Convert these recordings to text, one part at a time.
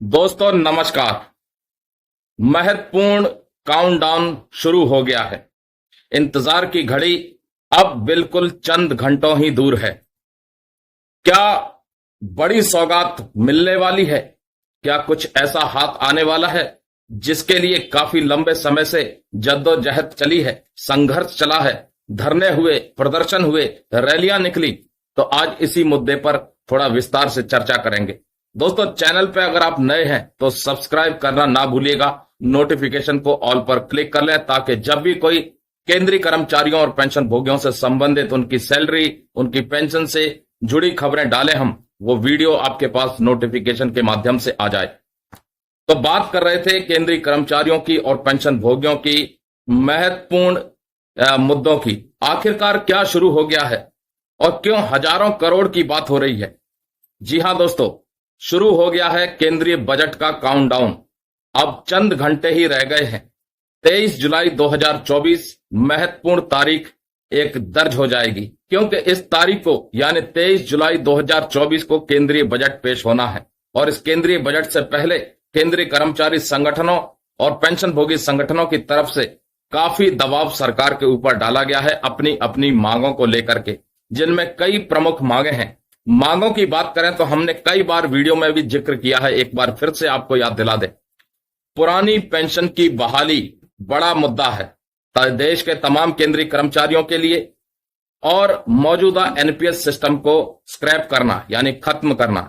दोस्तों नमस्कार। महत्वपूर्ण काउंटडाउन शुरू हो गया है। इंतजार की घड़ी अब बिल्कुल चंद घंटों ही दूर है। क्या बड़ी सौगात मिलने वाली है? क्या कुछ ऐसा हाथ आने वाला है जिसके लिए काफी लंबे समय से जद्दोजहद चली है, संघर्ष चला है, धरने हुए, प्रदर्शन हुए, रैलियां निकली? तो आज इसी मुद्दे पर थोड़ा विस्तार से चर्चा करेंगे। दोस्तों चैनल पे अगर आप नए हैं तो सब्सक्राइब करना ना भूलिएगा, नोटिफिकेशन को ऑल पर क्लिक कर लें ताकि जब भी कोई केंद्रीय कर्मचारियों और पेंशन भोगियों से संबंधित उनकी सैलरी, उनकी पेंशन से जुड़ी खबरें डालें हम, वो वीडियो आपके पास नोटिफिकेशन के माध्यम से आ जाए। तो बात कर रहे थे केंद्रीय कर्मचारियों की और पेंशन भोगियों की महत्वपूर्ण मुद्दों की। आखिरकार क्या शुरू हो गया है और क्यों हजारों करोड़ की बात हो रही है? जी हां दोस्तों, शुरू हो गया है केंद्रीय बजट का काउंटडाउन। अब चंद घंटे ही रह गए हैं। 23 जुलाई 2024 महत्वपूर्ण तारीख एक दर्ज हो जाएगी, क्योंकि इस तारीख को यानी 23 जुलाई 2024 को केंद्रीय बजट पेश होना है। और इस केंद्रीय बजट से पहले केंद्रीय कर्मचारी संगठनों और पेंशन भोगी संगठनों की तरफ से काफी दबाव सरकार के ऊपर डाला गया है अपनी अपनी मांगों को लेकर के, जिनमें कई प्रमुख मांगे हैं। मांगों की बात करें तो हमने कई बार वीडियो में भी जिक्र किया है, एक बार फिर से आपको याद दिला दे। पुरानी पेंशन की बहाली बड़ा मुद्दा है देश के तमाम केंद्रीय कर्मचारियों के लिए, और मौजूदा एनपीएस सिस्टम को स्क्रैप करना यानी खत्म करना।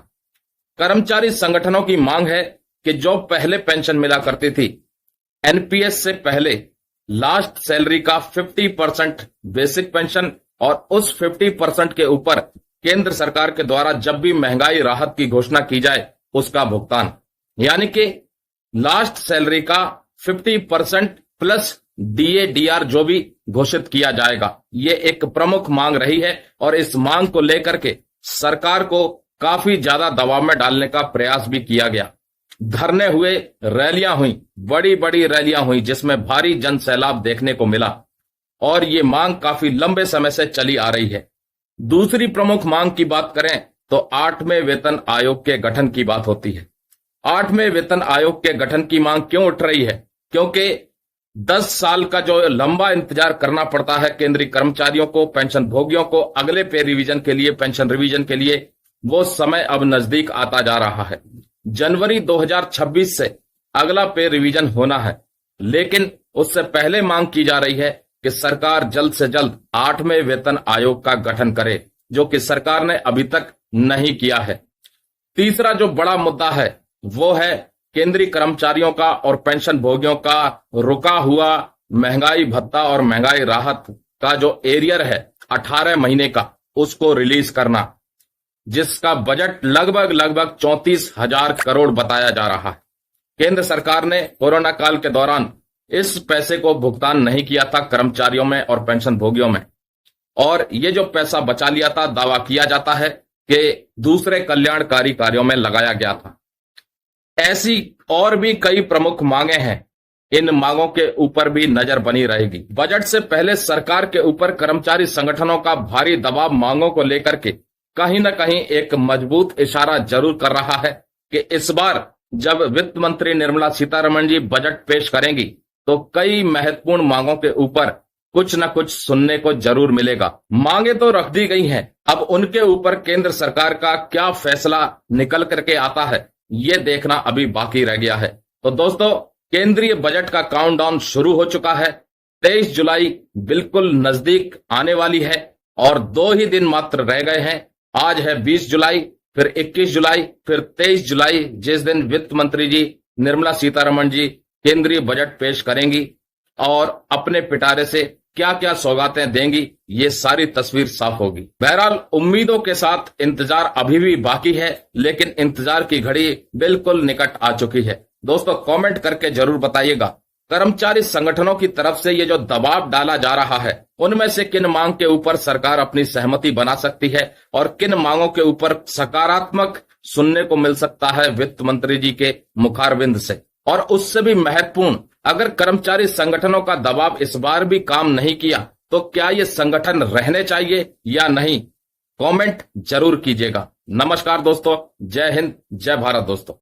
कर्मचारी संगठनों की मांग है कि जो पहले पेंशन मिला करती थी, एनपीएस से पहले लास्ट सैलरी का 50% बेसिक पेंशन और उस 50% के ऊपर केंद्र सरकार के द्वारा जब भी महंगाई राहत की घोषणा की जाए उसका भुगतान, यानी कि लास्ट सैलरी का 50% प्लस डीए डीआर जो भी घोषित किया जाएगा। ये एक प्रमुख मांग रही है और इस मांग को लेकर के सरकार को काफी ज्यादा दबाव में डालने का प्रयास भी किया गया। धरने हुए, रैलियां हुई, बड़ी बड़ी रैलियां हुई जिसमें भारी जन सैलाब देखने को मिला और ये मांग काफी लंबे समय से चली आ रही है। दूसरी प्रमुख मांग की बात करें तो 8वें वेतन आयोग के गठन की बात होती है। 8वें वेतन आयोग के गठन की मांग क्यों उठ रही है? क्योंकि 10 साल का जो लंबा इंतजार करना पड़ता है केंद्रीय कर्मचारियों को, पेंशन भोगियों को अगले पे रिवीजन के लिए, पेंशन रिवीजन के लिए, वो समय अब नजदीक आता जा रहा है। जनवरी 2026 से अगला पे रिवीजन होना है, लेकिन उससे पहले मांग की जा रही है कि सरकार जल्द से जल्द 8वें वेतन आयोग का गठन करे, जो कि सरकार ने अभी तक नहीं किया है। तीसरा जो बड़ा मुद्दा है वो है केंद्रीय कर्मचारियों का और पेंशन भोगियों का रुका हुआ महंगाई भत्ता और महंगाई राहत का जो एरियर है 18 महीने का, उसको रिलीज करना, जिसका बजट लगभग 34,000 करोड़ बताया जा रहा है। केंद्र सरकार ने कोरोना काल के दौरान इस पैसे को भुगतान नहीं किया था कर्मचारियों में और पेंशन भोगियों में, और ये जो पैसा बचा लिया था, दावा किया जाता है कि दूसरे कल्याणकारी कार्यों में लगाया गया था। ऐसी और भी कई प्रमुख मांगे हैं, इन मांगों के ऊपर भी नजर बनी रहेगी। बजट से पहले सरकार के ऊपर कर्मचारी संगठनों का भारी दबाव मांगों को लेकर के कहीं न कहीं एक मजबूत इशारा जरूर कर रहा है कि इस बार जब वित्त मंत्री निर्मला सीतारमण जी बजट पेश करेंगी तो कई महत्वपूर्ण मांगों के ऊपर कुछ न कुछ सुनने को जरूर मिलेगा। मांगे तो रख दी गई हैं, अब उनके ऊपर केंद्र सरकार का क्या फैसला निकल करके आता है ये देखना अभी बाकी रह गया है। तो दोस्तों, केंद्रीय बजट का काउंटडाउन शुरू हो चुका है। 23 जुलाई बिल्कुल नजदीक आने वाली है और 2 ही दिन मात्र रह गए हैं। आज है 20 जुलाई, फिर 21 जुलाई, फिर 23 जुलाई, जिस दिन वित्त मंत्री जी निर्मला सीतारमण जी केंद्रीय बजट पेश करेंगी और अपने पिटारे से क्या क्या सौगातें देंगी, ये सारी तस्वीर साफ होगी। बहरहाल उम्मीदों के साथ इंतजार अभी भी बाकी है, लेकिन इंतजार की घड़ी बिल्कुल निकट आ चुकी है। दोस्तों कमेंट करके जरूर बताइएगा, कर्मचारी संगठनों की तरफ से ये जो दबाव डाला जा रहा है, उनमें से किन मांग के ऊपर सरकार अपनी सहमति बना सकती है और किन मांगों के ऊपर सकारात्मक सुनने को मिल सकता है वित्त मंत्री जी के मुखारबिंद से। और उससे भी महत्वपूर्ण, अगर कर्मचारी संगठनों का दबाव इस बार भी काम नहीं किया तो क्या ये संगठन रहने चाहिए या नहीं? कमेंट जरूर कीजिएगा। नमस्कार दोस्तों, जय हिंद, जय भारत दोस्तों।